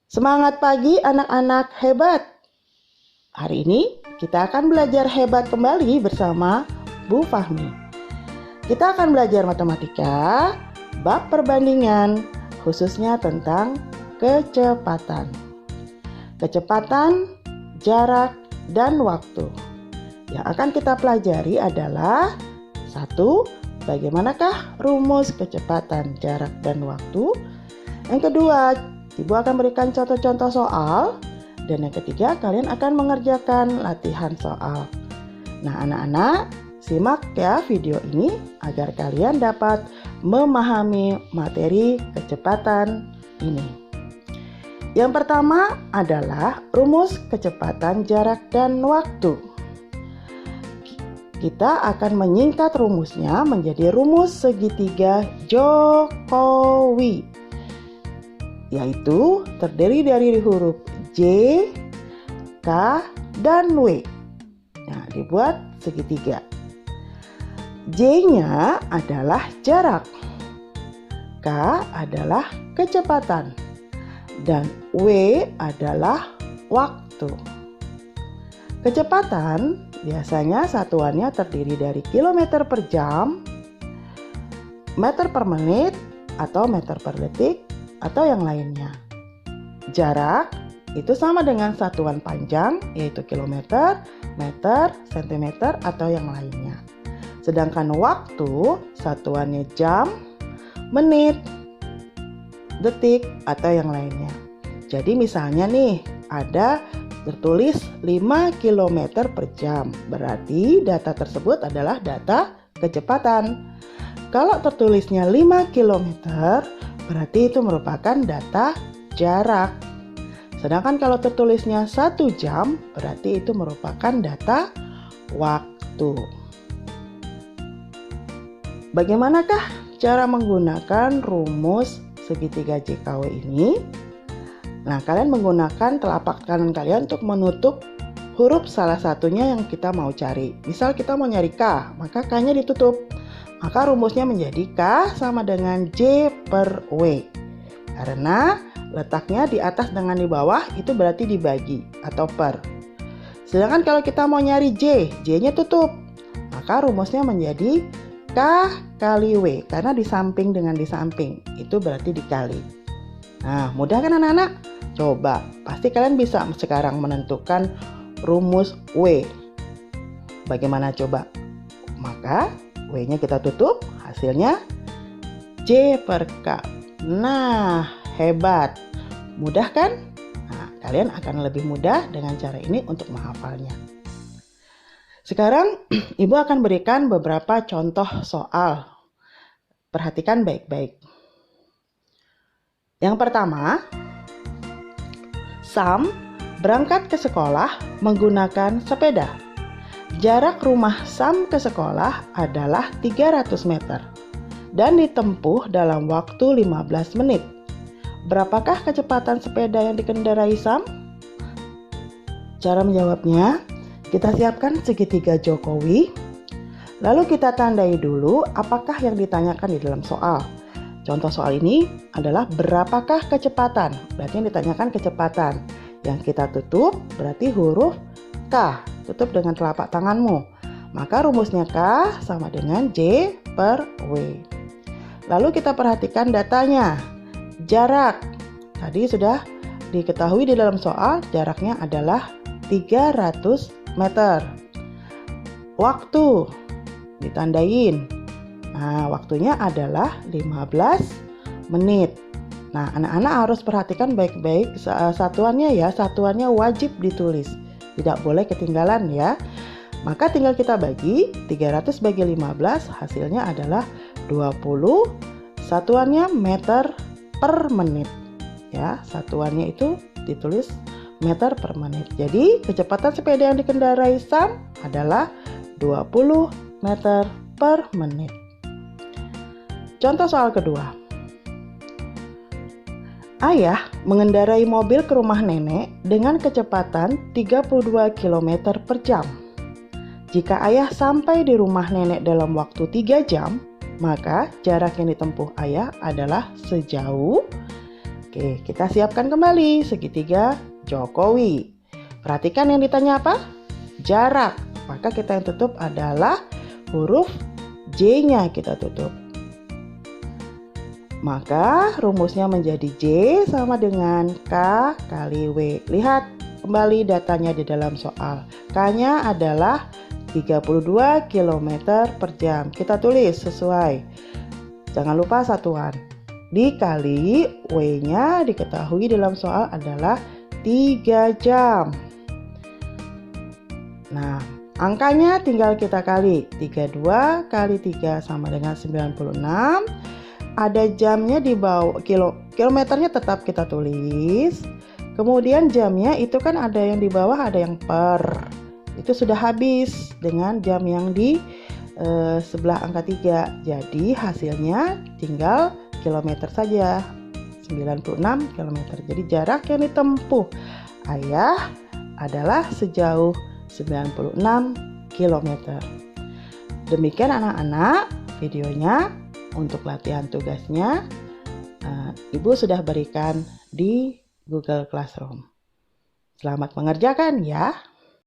Semangat pagi anak-anak hebat. Hari ini kita akan belajar hebat kembali bersama Bu Fahmi. Kita akan belajar matematika, bab perbandingan, khususnya tentang kecepatan. Kecepatan, jarak, dan waktu. Yang akan kita pelajari adalah 1. Bagaimanakah rumus kecepatan, jarak, dan waktu? Yang kedua, Ibu akan berikan contoh-contoh soal. Dan yang ketiga, kalian akan mengerjakan latihan soal. Nah, anak-anak, simak ya video ini agar kalian dapat memahami materi kecepatan ini. Yang pertama adalah rumus kecepatan, jarak, dan waktu. Kita akan menyingkat rumusnya menjadi rumus segitiga Jokowi, yaitu terdiri dari huruf J, K, dan W. Nah, dibuat segitiga. J-nya adalah jarak, K adalah kecepatan, dan W adalah waktu. Kecepatan biasanya satuannya terdiri dari kilometer per jam, meter per menit, atau meter per detik, atau yang lainnya. Jarak itu sama dengan satuan panjang, yaitu kilometer, meter, sentimeter, atau yang lainnya. Sedangkan waktu satuannya jam, menit, detik, atau yang lainnya. Jadi misalnya nih, ada tertulis 5 km per jam. Berarti data tersebut adalah data kecepatan. Kalau tertulisnya 5 km, berarti itu merupakan data jarak. Sedangkan kalau tertulisnya 1 jam, berarti itu merupakan data waktu. Bagaimanakah cara menggunakan rumus segitiga JKW ini? Nah, kalian menggunakan telapak kanan kalian untuk menutup huruf salah satunya yang kita mau cari. Misal kita mau nyari K, maka K-nya ditutup. Maka rumusnya menjadi K sama dengan J per W. Karena letaknya di atas dengan di bawah itu berarti dibagi atau per. Sedangkan kalau kita mau nyari J, J-nya tutup. Maka rumusnya menjadi K kali W. Karena di samping dengan di samping, itu berarti dikali. Nah, mudah kan anak-anak? Coba, pasti kalian bisa sekarang menentukan rumus W. Bagaimana coba? Maka W-nya kita tutup, hasilnya J per K. Nah, hebat. Mudah kan? Nah, kalian akan lebih mudah dengan cara ini untuk menghafalnya. Sekarang, Ibu akan berikan beberapa contoh soal. Perhatikan baik-baik. Yang pertama, Sam berangkat ke sekolah menggunakan sepeda. Jarak rumah Sam ke sekolah adalah 300 meter dan ditempuh dalam waktu 15 menit. Berapakah kecepatan sepeda yang dikendarai Sam? Cara menjawabnya, kita siapkan segitiga Jokowi, lalu kita tandai dulu apakah yang ditanyakan di dalam soal. Contoh soal ini adalah berapakah kecepatan, berarti yang ditanyakan kecepatan. Yang kita tutup berarti huruf K, tutup dengan telapak tanganmu. Maka rumusnya K sama dengan J per W. Lalu kita perhatikan datanya. Jarak, tadi sudah diketahui di dalam soal jaraknya adalah 300 meter. Waktu, ditandain. Nah, waktunya adalah 15 menit. Nah, anak-anak harus perhatikan baik-baik satuannya ya. Satuannya wajib ditulis. Tidak boleh ketinggalan ya. Maka tinggal kita bagi 300 bagi 15, hasilnya adalah 20. Satuannya meter per menit. Ya, satuannya itu ditulis meter per menit. Jadi, kecepatan sepeda yang dikendarai Sam adalah 20 meter per menit. Contoh soal kedua. Ayah mengendarai mobil ke rumah nenek dengan kecepatan 32 km per jam. Jika ayah sampai di rumah nenek dalam waktu 3 jam, maka jarak yang ditempuh ayah adalah sejauh Oke, kita siapkan kembali segitiga Jokowi. Perhatikan yang ditanya apa? Jarak. Maka kita yang tutup adalah huruf J-nya kita tutup. Maka rumusnya menjadi J sama dengan K kali W. Lihat kembali datanya di dalam soal. K-nya adalah 32 km per jam. Kita tulis sesuai. Jangan lupa satuan. Dikali W-nya diketahui dalam soal adalah 3 jam. Nah, angkanya tinggal kita kali. 32 kali 3 sama dengan 96. Ada jamnya di bawah, kilometernya tetap kita tulis. Kemudian jamnya itu kan ada yang di bawah, ada yang per. Itu sudah habis dengan jam yang di sebelah angka 3. Jadi hasilnya tinggal kilometer saja. 96 km. Jadi jarak yang ditempuh Ayah adalah sejauh 96 km. Demikian anak-anak videonya. Untuk latihan tugasnya, Ibu sudah berikan di Google Classroom. Selamat mengerjakan ya.